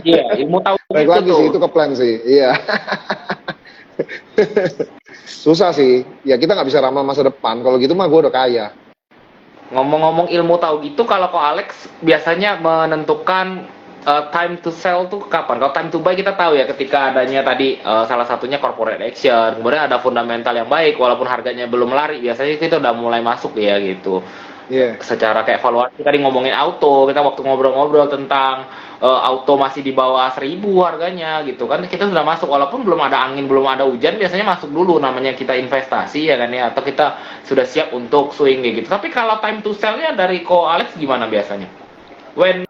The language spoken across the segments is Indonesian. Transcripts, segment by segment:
Iya, ilmu tahu Baik gitu lagi tuh. sih, itu ke plan sih. Iya. Susah sih. Ya kita nggak bisa ramal masa depan. Kalau gitu mah gue udah kaya. Ngomong-ngomong ilmu tahu gitu, kalau kok Alex biasanya menentukan time to sell tuh kapan? Kalau time to buy kita tahu ya ketika adanya tadi salah satunya corporate action, kemudian ada fundamental yang baik walaupun harganya belum lari, biasanya kita udah mulai masuk ya gitu. Iya. Secara kayak valuasi tadi ngomongin auto, kita waktu ngobrol-ngobrol tentang auto masih di bawah 1.000 harganya gitu kan, kita sudah masuk walaupun belum ada angin, belum ada hujan, biasanya masuk dulu namanya kita investasi ya kan ya, atau kita sudah siap untuk swing kayak gitu. Tapi kalau time to sell-nya dari Ko Alex gimana biasanya? When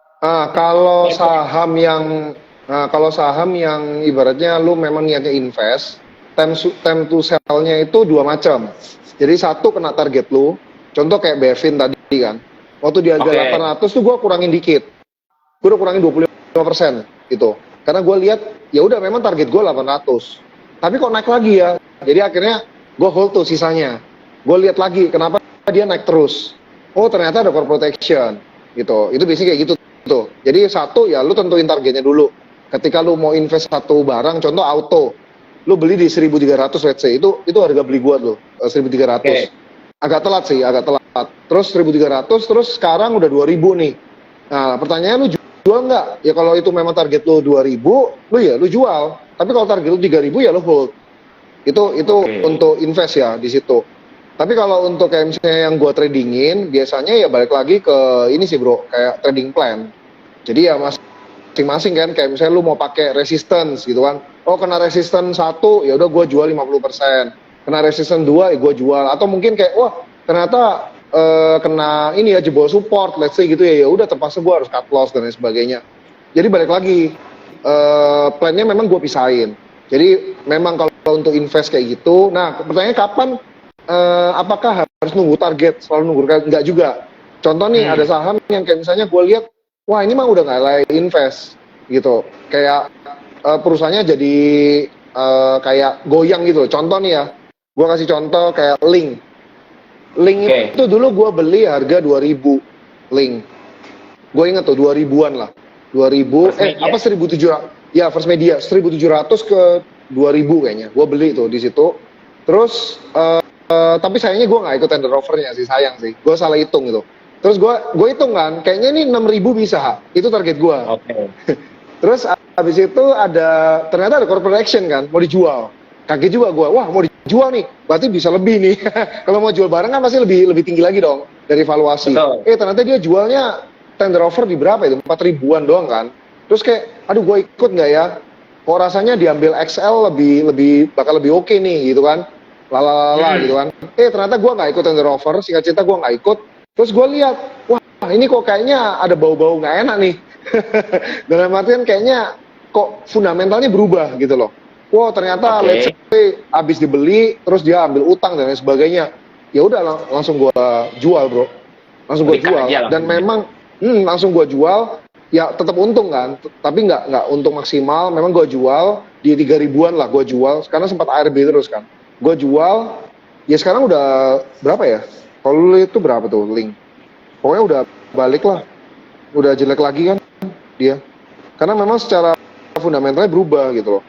Kalau saham yang kalau saham yang ibaratnya lu memang niatnya invest, time to sell-nya itu dua macam. Jadi satu kena target lu, contoh kayak Bevin tadi kan. Waktu di harga Oke, okay. 800 tuh gue kurangin dikit. Gue udah kurangin 25% gitu. Karena gue lihat ya udah memang target gue 800. Tapi kok naik lagi ya. Jadi akhirnya gue hold tuh sisanya. Gue lihat lagi kenapa dia naik terus. Oh ternyata ada corporate action gitu. Itu biasanya kayak gitu tuh. Jadi satu ya lu tentuin targetnya dulu. Ketika lu mau invest satu barang, contoh auto, lu beli di 1.300 let's say, itu harga beli gua tuh 1.300. Agak telat sih, agak telat. Terus 1.300, terus sekarang udah 2.000 nih. Nah, pertanyaannya lu jual nggak? Ya kalau itu memang target lu 2.000, lu jual. Tapi kalau target lu 3.000 ya lu hold. Itu Okay. untuk invest ya di situ. Tapi kalau untuk kayak misalnya yang gua tradingin, biasanya ya balik lagi ke ini sih bro, kayak trading plan. Jadi ya masing-masing kan, kayak misalnya lu mau pakai resistance gitu kan. Oh kena resistance satu, ya udah gua jual 50%. Kena resistance dua, ya gua jual. Atau mungkin kayak wah ternyata kena ini ya jebol support, let's say gitu ya. Ya udah terpaksa gua harus cut loss dan lain sebagainya. Jadi balik lagi plannya memang gue pisahin. Jadi memang kalau untuk invest kayak gitu, nah pertanyaannya kapan? Apakah harus nunggu target? Selalu nunggu target? Enggak juga. Contoh nih ada Hmm. saham yang kayak misalnya gue lihat, wah ini mah udah nggak layak invest gitu. Kayak perusahaannya jadi kayak goyang gitu. Contoh nih ya, gue kasih contoh kayak Link. Link Oke. Okay. itu dulu gue beli harga 2.000 Link. Gue inget tuh 2000-an lah. 2000 First media. apa 1700 ya First Media 1700 ke 2000 kayaknya. Gue beli tuh di situ. Terus tapi sayangnya gue nggak ikut tender offernya sih, sayang sih. Gue salah hitung gitu. Terus gue hitung kan, kayaknya ini 6.000 bisa. Itu target gue. Oke. Okay. Terus habis itu ternyata ada corporate action kan, mau dijual. Kaget juga gue, wah mau dijual nih, berarti bisa lebih nih. Kalau mau jual barang kan pasti lebih tinggi lagi dong dari valuasi. Betul. Ternyata dia jualnya tender offer di berapa itu? 4.000-an doang kan. Terus kayak, aduh gue ikut nggak ya? Kok rasanya diambil XL bakal lebih oke nih gitu kan. Lalalala gitu Hmm. kan. Ternyata gue nggak ikut tender offer, singkat cerita gue nggak ikut. Terus gue lihat, wah ini kok kayaknya ada bau-bau nggak enak nih. Dalam artian kayaknya kok fundamentalnya berubah gitu loh. Wow ternyata Oke. let's Okay. say habis dibeli terus dia ambil utang dan lain sebagainya. Ya udah langsung gua jual bro, langsung gua Berikan aja jual dan langsung. memang langsung gua jual. Ya tetap untung kan, tapi nggak untung maksimal. Memang gua jual di 3.000-an lah gua jual karena sempat ARB terus kan. Gua jual ya sekarang udah berapa ya? Kalau itu berapa tuh link? Pokoknya udah balik lah, udah jelek lagi kan dia. Karena memang secara fundamentalnya berubah gitu loh.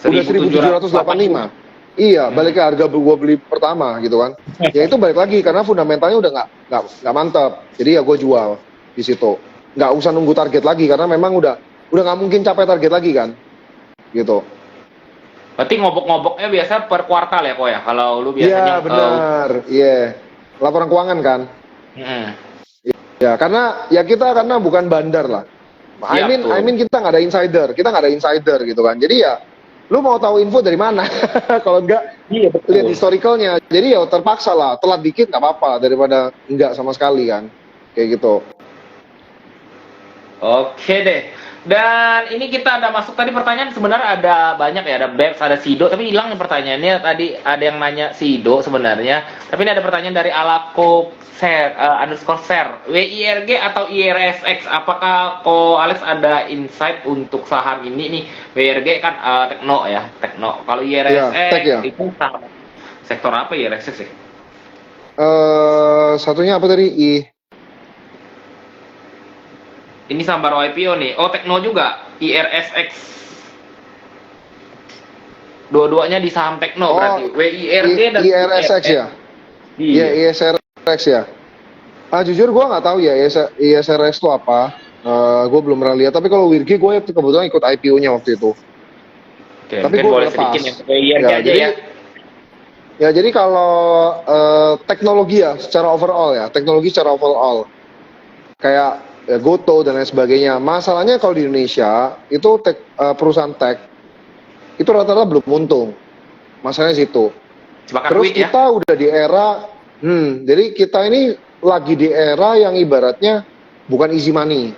Udah 1785. 1.785. Iya, Hmm. balik ke harga gua beli pertama gitu kan. Ya itu balik lagi karena fundamentalnya udah nggak mantap. Jadi ya gue jual di situ. Nggak usah nunggu target lagi karena memang udah nggak mungkin capai target lagi kan. Gitu. Berarti ngobok-ngoboknya biasa per kuartal ya kok ya? Kalau lu Iya biasanya benar. Iya. Laporan keuangan kan. hmm. Ya karena bukan bandar lah. I Iya mean I betul. mean kita nggak ada insider, gitu kan. Jadi ya lu mau tahu info dari mana? Kalau enggak Iya lihat betul. historicalnya. Jadi ya terpaksa lah, telat dikit nggak apa-apa daripada enggak sama sekali kan. Kayak gitu. Oke deh. Dan ini kita ada masuk tadi pertanyaan sebenarnya ada banyak ya, ada Babs, ada Sido, tapi hilang pertanyaannya tadi ada yang nanya Sido sebenarnya. Tapi ini ada pertanyaan dari Alako Ser, underscore Ser, WIRG atau IRSX? Apakah Ko Alex ada insight untuk saham ini nih? WIRG kan Tekno ya, Tekno. Kalau Ya, tag IRSX ya. itu saham sektor apa IRSX sih? Satunya apa tadi? Ini saham baru IPO nih. Oh, Tekno juga. IRSX. Dua-duanya di saham Tekno berarti. WIRG dan IRSX ya? Iya, ISRX ya. Jujur gue nggak tahu ya ISRX itu apa. Gue belum pernah lihat. Tapi kalau WIRG gue kebetulan ikut IPO-nya waktu itu. Oke, Tapi mungkin gue boleh lepas. sedikit yang WIRG Ya, aja ya. Ya jadi kalau teknologi ya secara overall ya, teknologi secara overall kayak ya, Goto dan lain sebagainya. Masalahnya kalau di Indonesia itu perusahaan tech itu rata-rata belum untung. Masalahnya situ. Jebakan Terus duit ya. kita udah di era, jadi kita ini lagi di era yang ibaratnya bukan easy money.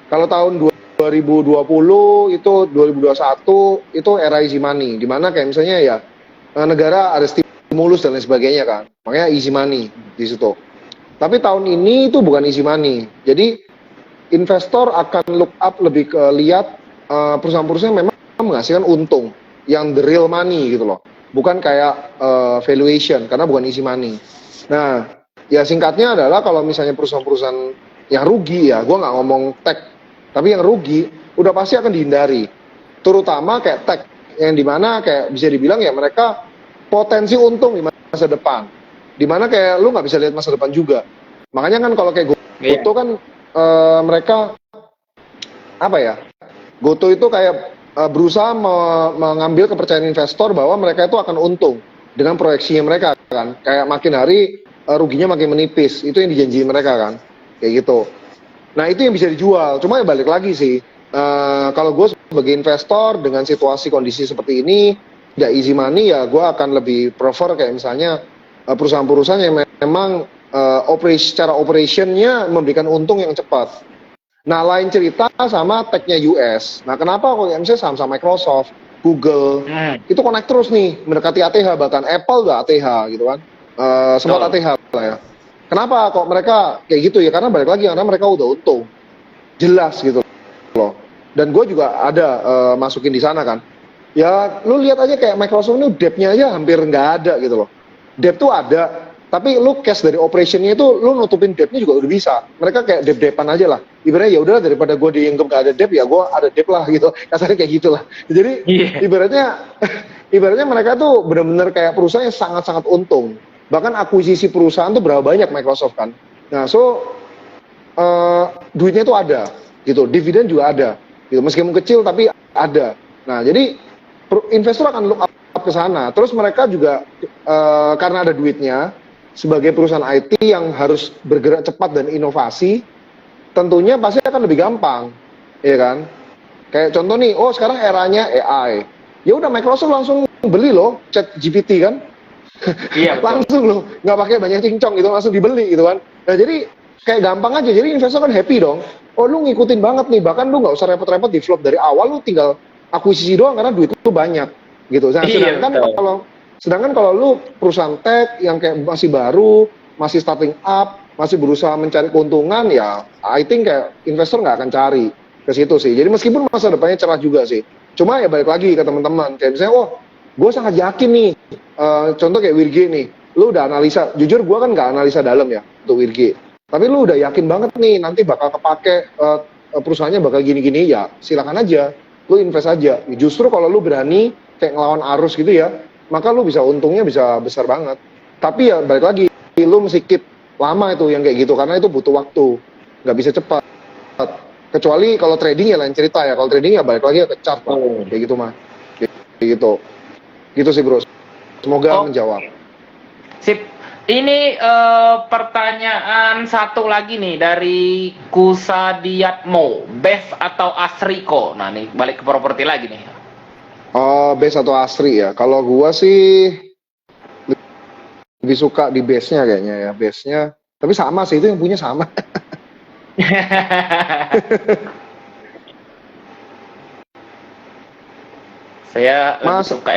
Kalau tahun 2020 itu 2021 itu era easy money, dimana kayak misalnya ya negara ada stimulus dan lain sebagainya kan, makanya easy money di situ. Tapi tahun ini itu bukan easy money, jadi investor akan look up lebih ke lihat perusahaan-perusahaan yang memang menghasilkan untung, yang the real money gitu loh, bukan kayak valuation karena bukan easy money. Nah, ya singkatnya adalah kalau misalnya perusahaan-perusahaan yang rugi ya, gue nggak ngomong tech, tapi yang rugi udah pasti akan dihindari, terutama kayak tech yang dimana kayak bisa dibilang ya mereka potensi untung di masa depan, dimana kayak lu nggak bisa lihat masa depan juga. Makanya kan kalau kayak Goto kan mereka apa ya, Goto itu kayak berusaha mengambil kepercayaan investor bahwa mereka itu akan untung dengan proyeksinya mereka kan, kayak makin hari ruginya makin menipis, itu yang dijanjiin mereka kan, kayak gitu. Nah itu yang bisa dijual, cuma ya balik lagi sih, kalau gue sebagai investor dengan situasi kondisi seperti ini, tidak easy money ya, gue akan lebih prefer kayak misalnya perusahaan-perusahaan yang memang secara operationnya memberikan untung yang cepat. Nah lain cerita sama tech-nya US. Nah kenapa kok misalnya saham-saham Microsoft, Google, itu connect terus nih, mendekati ATH, bahkan Apple udah ATH gitu kan, sempat ATH lah ya. Kenapa kok mereka kayak gitu ya? Karena balik lagi karena mereka udah untung, jelas gitu loh. Dan gue juga ada masukin di sana kan. Ya lu lihat aja kayak Microsoft ini debt-nya aja hampir nggak ada gitu loh. Debt tuh ada, tapi lu cash dari operationnya itu lu nutupin debt-nya juga udah bisa. Mereka kayak debt-deptan aja lah. Ibaratnya ya udah daripada gue dianggap nggak ada debt ya gue ada debt lah gitu. Kasarnya kayak gitulah. Jadi ibaratnya mereka tuh benar-benar kayak perusahaan yang sangat-sangat untung. Bahkan akuisisi perusahaan tuh berapa banyak Microsoft kan. Nah duitnya tuh ada gitu, dividen juga ada gitu, meskipun kecil tapi ada. Nah jadi investor akan look up ke sana. Terus mereka juga karena ada duitnya, sebagai perusahaan IT yang harus bergerak cepat dan inovasi, tentunya pasti akan lebih gampang, ya kan? Kayak contoh nih, oh sekarang eranya AI, ya udah Microsoft langsung beli loh ChatGPT kan. Iya, langsung loh, nggak pakai banyak cincong gitu, langsung dibeli gitu kan. Nah jadi kayak gampang aja, jadi investor kan happy dong. Oh lu ngikutin banget nih, bahkan lu nggak usah repot-repot di flop dari awal, lu tinggal akuisisi doang karena duit lu banyak gitu. Nah, sedangkan kalau lu perusahaan tech yang kayak masih baru, masih starting up, masih berusaha mencari keuntungan, ya I think kayak investor nggak akan cari ke situ sih. Jadi meskipun masa depannya cerah juga sih, cuma ya balik lagi ke teman-teman, kayak misalnya, oh gue sangat yakin nih, contoh kayak WIRG nih, lu udah analisa, jujur gue kan nggak analisa dalam ya untuk WIRG, tapi lu udah yakin banget nih nanti bakal kepake perusahaannya bakal gini-gini, ya silakan aja, lu invest aja. Justru kalau lu berani kayak ngelawan arus gitu ya, maka lu bisa untungnya bisa besar banget. Tapi ya balik lagi, lu mesti keep lama itu yang kayak gitu, karena itu butuh waktu, nggak bisa cepat. Kecuali kalau trading ya lain cerita ya, kalau trading ya balik lagi ke chart lah, kayak gitu mah, kayak gitu. Gitu sih bro, semoga menjawab. Sip, ini pertanyaan satu lagi nih dari Kusadiatmo, BES atau Asriko? Nah nih balik ke properti lagi nih. Oh, BES atau Asri ya, kalau gua sih lebih suka di BES-nya kayaknya ya, BES-nya, tapi sama sih, itu yang punya sama. Saya suka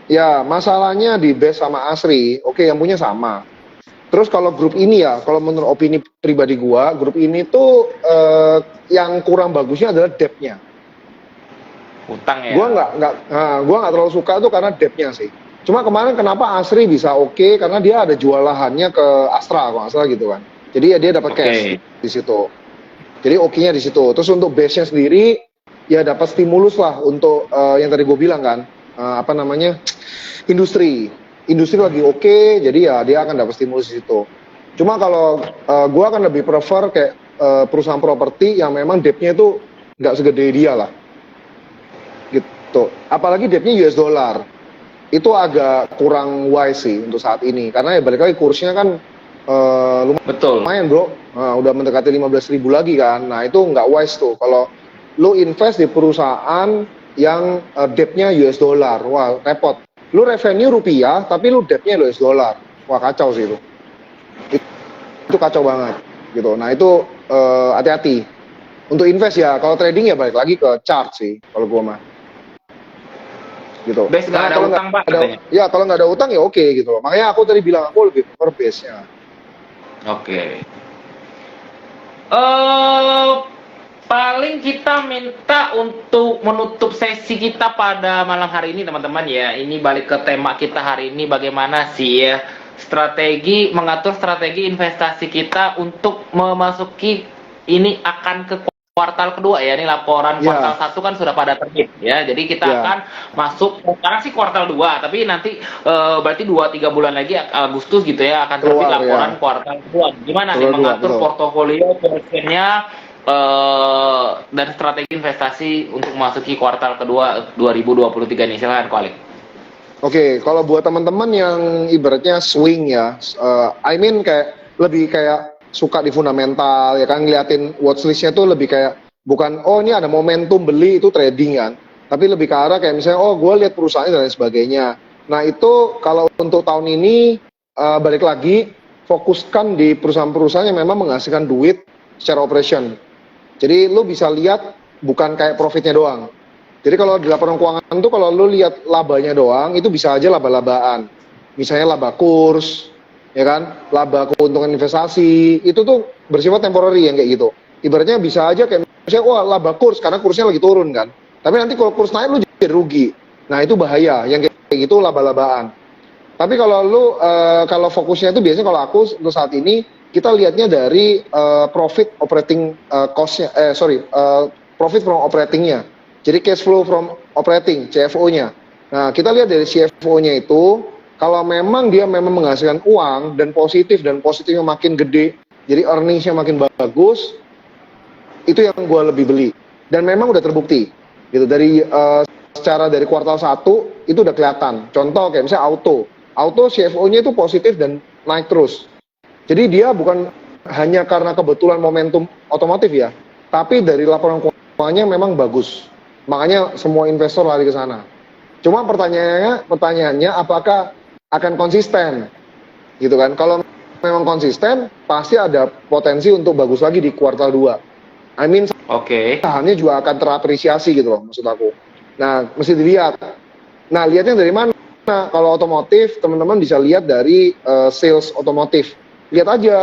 yang masalahnya di BES sama Asri, oke yang punya sama. Terus kalau grup ini ya, kalau menurut opini pribadi gua, grup ini tuh yang kurang bagusnya adalah debt-nya. Utang ya. Gua nggak terlalu suka tuh karena debt-nya sih. Cuma kemarin kenapa Asri bisa oke, karena dia ada jual lahannya ke Astra, kalau nggak salah gitu kan. Jadi ya dia dapat cash di situ. Jadi oke-nya di situ. Terus untuk base-nya sendiri, ya dapat stimulus lah untuk yang tadi gue bilang kan, apa namanya, industri. Industri lagi oke, jadi ya dia akan dapat stimulus di situ. Cuma kalau gue akan lebih prefer kayak perusahaan properti yang memang debt-nya itu nggak segede dia lah. Gitu. Apalagi debt-nya US dollar. Itu agak kurang wise sih untuk saat ini. Karena ya balik lagi kursnya kan Betul. lumayan bro, udah mendekati 15.000 lagi kan. Nah itu nggak wise tuh kalau lu invest di perusahaan yang debt-nya US dollar. Wah repot. Lu revenue rupiah tapi lu debt-nya US dollar. Wah kacau sih itu. Itu kacau banget gitu. Nah itu hati-hati. Untuk invest ya, kalau trading ya balik lagi ke chart sih kalau gua mah. Gitu. Base nggak Nah, ada kalau utang Pak ada, katanya. ya kalau nggak ada utang ya oke gitu loh. Makanya aku tadi bilang aku lebih prefer base-nya. Oke. Paling kita minta untuk menutup sesi kita pada malam hari ini teman-teman ya. Ini balik ke tema kita hari ini, bagaimana sih ya mengatur strategi investasi kita untuk memasuki ini akan ke kuartal kedua ya. Ini laporan Ya. kuartal 1 kan sudah pada terbit ya. Jadi kita Ya. akan masuk sekarang sih kuartal 2, tapi nanti berarti 2-3 bulan lagi Agustus gitu ya akan terbit Keluar, laporan ya. kuartal kedua. Gimana nih Keluar dua, mengatur betul. portofolio porsinya dan strategi investasi untuk memasuki kuartal kedua 2023 nih, silakan Ko Alik. Oke, kalau buat teman-teman yang ibaratnya swing ya, I mean kayak lebih kayak suka di fundamental ya kan, ngeliatin watchlist-nya tuh lebih kayak bukan oh ini ada momentum beli itu trading kan, tapi lebih ke arah kayak misalnya oh gue lihat perusahaannya dan lain sebagainya. Nah itu kalau untuk tahun ini balik lagi fokuskan di perusahaan-perusahaan yang memang menghasilkan duit secara operation. Jadi lu bisa lihat bukan kayak profitnya doang. Jadi kalau di laporan keuangan tuh kalau lu lihat labanya doang itu bisa aja laba-labaan. Misalnya laba kurs, ya kan, laba keuntungan investasi, itu tuh bersifat temporary yang kayak gitu. Ibaratnya bisa aja kayak misalnya wah laba kurs karena kursnya lagi turun kan. Tapi nanti kalau kurs naik lu jadi rugi. Nah itu bahaya yang kayak gitu laba-labaan. Tapi kalau lu kalau fokusnya itu biasanya kalau aku untuk saat ini kita lihatnya dari profit operating cost-nya, profit from operating-nya. Jadi cash flow from operating, CFO-nya. Nah, kita lihat dari CFO-nya itu, kalau memang dia memang menghasilkan uang dan positifnya makin gede, jadi earnings-nya makin bagus, itu yang gue lebih beli. Dan memang udah terbukti. Gitu dari secara dari kuartal 1 itu udah kelihatan. Contoh kayak misalnya Auto CFO-nya itu positif dan naik terus. Jadi dia bukan hanya karena kebetulan momentum otomotif ya, tapi dari laporan keuangannya memang bagus. Makanya semua investor lari ke sana. Cuma pertanyaannya apakah akan konsisten? Gitu kan. Kalau memang konsisten, pasti ada potensi untuk bagus lagi di kuartal 2. I mean sahamnya juga akan terapresiasi gitu loh maksud aku. Nah, mesti dilihat. Nah, lihatnya dari mana? Nah, kalau otomotif, teman-teman bisa lihat dari sales otomotif. Lihat aja,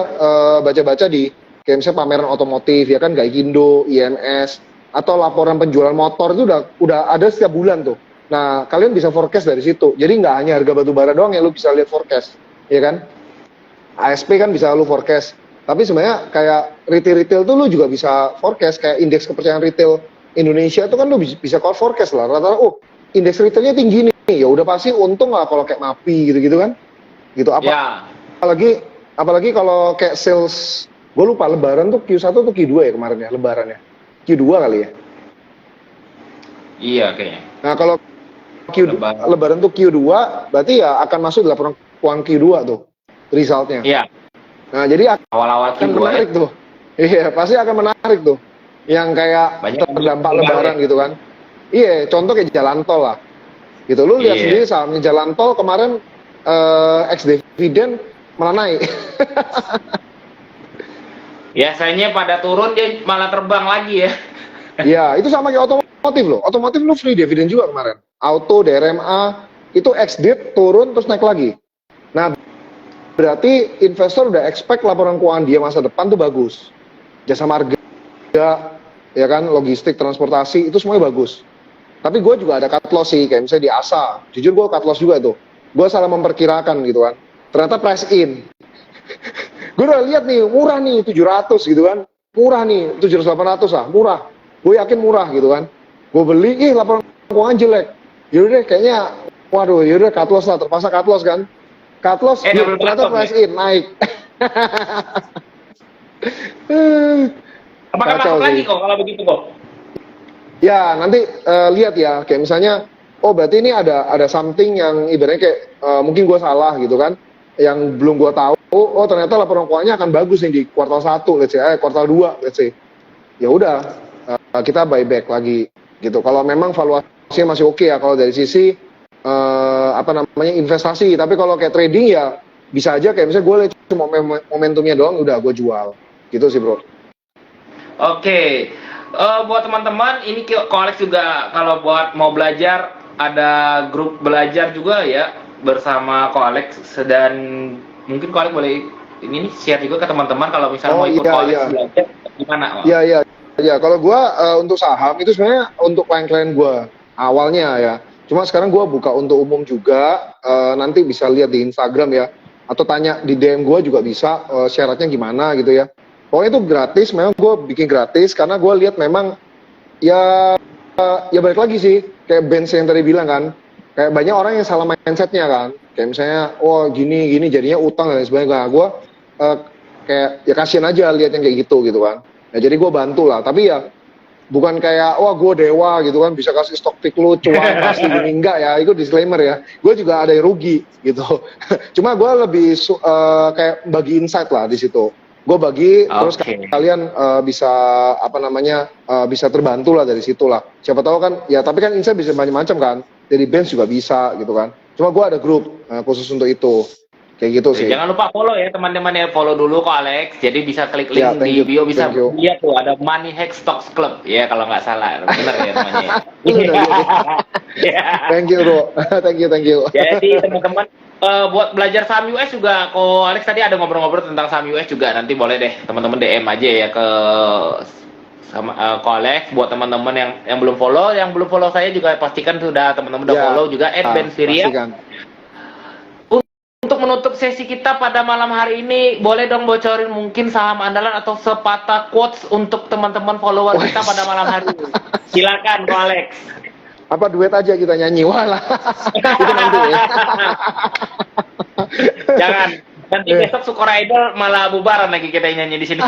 baca-baca di kayak misalnya pameran otomotif, ya kan, Gaikindo, IMS, atau laporan penjualan motor itu udah ada setiap bulan tuh. Nah, kalian bisa forecast dari situ. Jadi nggak hanya harga batu bara doang yang lu bisa lihat forecast, ya kan? ASP kan bisa lu forecast. Tapi sebenarnya kayak retail tuh lu juga bisa forecast, kayak indeks kepercayaan retail Indonesia itu kan lu bisa call forecast lah. Rata-rata, indeks retailnya tinggi nih, ya udah pasti untung lah kalau kayak MAPI gitu-gitu kan. Gitu apa? Ya. Apalagi kalau kayak sales, gue lupa lebaran tuh Q1 tuh Q2 ya kemarin ya, lebarannya. Q2 kali ya. Iya kayaknya. Nah, kalau lebaran tuh Q2, berarti ya akan masuk di laporan keuangan Q2 tuh resultnya. Iya. Nah, jadi Awal-awal akan Q2 menarik tuh. Iya, pasti akan menarik tuh. Yang kayak banyak terdampak lebaran gitu kan. Iya, contoh kayak jalan tol lah. Gitu, lu lihat sendiri sahamnya jalan tol kemarin ex dividen malah naik. Biasanya pada turun dia malah terbang lagi ya. Ya, itu sama kayak otomotif loh. Otomotif lu free dividen juga kemarin. Auto, DRMA, itu ex-div turun terus naik lagi. Nah, berarti investor udah expect laporan keuangan dia masa depan tuh bagus. Jasa marga, ya kan, logistik, transportasi, itu semuanya bagus. Tapi gue juga ada cut loss sih, kayak misalnya di ASA. Jujur gue cut loss juga tuh. Gue salah memperkirakan gitu kan. Ternyata price in. Gue udah lihat nih, murah nih, 700 gitu kan. murah nih 700-800 lah, murah. Gue yakin murah gitu kan. Gue beli, laporan keuangan jelek. Yaudah deh, kayaknya, waduh, yaudah cut loss lah, terpaksa cut loss kan. Cut loss, Double ternyata bottom, price in, naik. Apakah Kacau masuk lagi sih. kok kalau begitu kok? Ya, nanti lihat ya, kayak misalnya, oh berarti ini ada something yang ibaratnya kayak mungkin gue salah gitu kan, yang belum gue tahu. Oh ternyata laporan keuangannya akan bagus nih di kuartal 1, let's say, kuartal 2, let's say. Ya udah, kita buyback lagi gitu. Kalau memang valuasinya masih oke ya, kalau dari sisi apa namanya investasi. Tapi kalau kayak trading ya bisa aja kayak misalnya gue lihat cuma momentumnya doang, udah gue jual. Gitu sih bro. Oke. Buat teman-teman, ini Ko Alex juga kalau buat mau belajar ada grup belajar juga ya bersama Ko Alex, dan mungkin Ko Alex boleh ini nih share juga ke teman-teman kalau misalnya mau ikut Ko Alex belajar gimana? Iya. Kalau gue untuk saham itu sebenarnya untuk klien-klien gue awalnya ya. Cuma sekarang gue buka untuk umum juga. Nanti bisa lihat di Instagram ya, atau tanya di DM gue juga bisa. Syaratnya gimana gitu ya. Pokoknya itu gratis. Memang gue bikin gratis karena gue lihat memang ya balik lagi sih kayak Benz yang tadi bilang kan. Kayak banyak orang yang salah mindsetnya kan. Kayak misalnya, oh gini jadinya utang dan lain sebagainya. Nah, gue kayak ya kasihan aja lihat yang kayak gitu kan. Ya jadi gue bantu lah, tapi ya bukan kayak wah gue dewa gitu kan bisa kasih stock pick lu cuan pasti gini, enggak ya, itu disclaimer ya. Gue juga ada yang rugi gitu. Cuma gue lebih kayak bagi insight lah di situ. Gue bagi terus kalian bisa apa namanya bisa terbantu lah dari situ lah. Siapa tahu kan ya, tapi kan insight bisa macam-macam kan. Dari bench juga bisa gitu kan. Cuma gue ada grup khusus untuk itu. Kayak gitu sih. Jangan lupa follow ya teman-teman ya, follow dulu Ko Alex. Jadi bisa klik link di bio, bisa lihat tuh ada Money Hack Stocks Club ya kalau nggak salah, benar ya namanya. Thank you bro, thank you. Jadi teman-teman buat belajar saham US juga, Ko Alex tadi ada ngobrol-ngobrol tentang saham US juga. Nanti boleh deh teman-teman DM aja ya ke sama Ko Alex. Buat teman-teman yang belum follow saya juga pastikan sudah teman-teman udah follow juga @benfiria. Untuk menutup sesi kita pada malam hari ini, boleh dong bocorin mungkin saham andalan atau sepatah quotes untuk teman-teman follower kita pada malam hari ini. Silakan Ko Alex. Apa duet aja kita nyanyi? Walah. Itu nanti ya. Jangan. Nanti besok Sukor Idol malah bubaran lagi kita yang nyanyi di sini.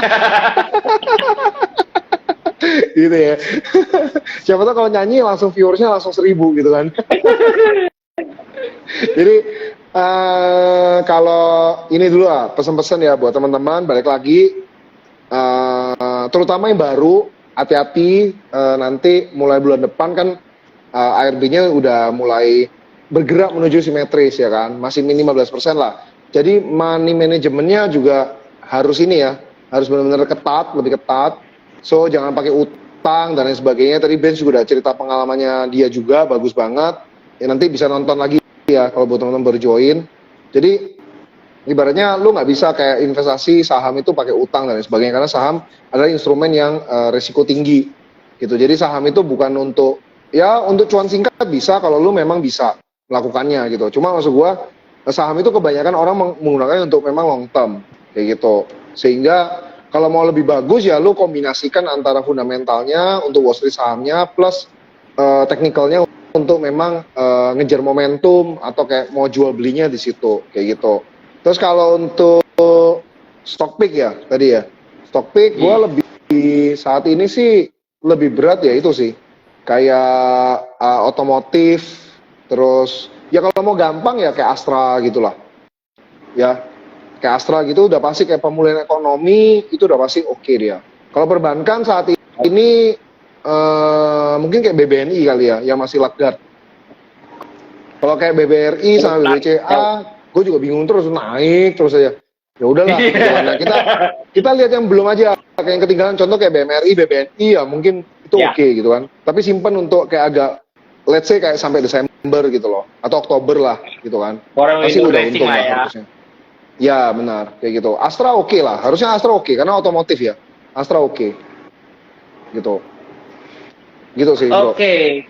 Gitu ya. Siapa tahu kalau nyanyi langsung viewersnya langsung 1000 gitu kan. Jadi kalau ini dulu lah pesan-pesan ya buat teman-teman, balik lagi terutama yang baru, hati-hati nanti mulai bulan depan kan ARB-nya udah mulai bergerak menuju simetris ya kan, masih minim 15% lah. Jadi money manajemennya juga harus ini ya, harus benar-benar ketat, lebih ketat. So jangan pakai utang dan lain sebagainya. Tadi Ben juga udah cerita pengalamannya dia juga, bagus banget. Ya nanti bisa nonton lagi ya kalau buat teman-teman baru join. Jadi ibaratnya lu nggak bisa kayak investasi saham itu pakai utang dan lain sebagainya, karena saham adalah instrumen yang resiko tinggi gitu. Jadi saham itu bukan untuk cuan singkat, bisa kalau lu memang bisa melakukannya gitu. Cuma maksud gua saham itu kebanyakan orang menggunakannya untuk memang long term kayak gitu. Sehingga kalau mau lebih bagus ya lu kombinasikan antara fundamentalnya untuk Wall Street sahamnya plus teknikalnya untuk memang ngejar momentum atau kayak mau jual belinya di situ kayak gitu. Terus kalau untuk stock pick ya tadi ya, stock pick gue lebih saat ini sih lebih berat ya itu sih kayak otomotif, terus ya kalau mau gampang ya kayak Astra gitulah ya, kayak Astra gitu udah pasti kayak pemulihan ekonomi itu udah pasti oke dia. Kalau perbankan saat ini mungkin kayak BBNI kali ya yang masih lagard. Kalau kayak BBRI sama BBCA gue juga bingung terus, naik terus aja. Ya udahlah. Nah, kita lihat yang belum aja, kayak yang ketinggalan, contoh kayak BMRI, BBNI ya mungkin itu oke gitu kan. Tapi simpen untuk kayak agak let's say kayak sampai Desember gitu loh, atau Oktober lah gitu kan. Pasti udah untung lah harusnya. Ya benar kayak gitu. Astra oke lah, harusnya Astra oke karena otomotif ya. Astra oke. Gitu. Gitu sih, bro. Oke.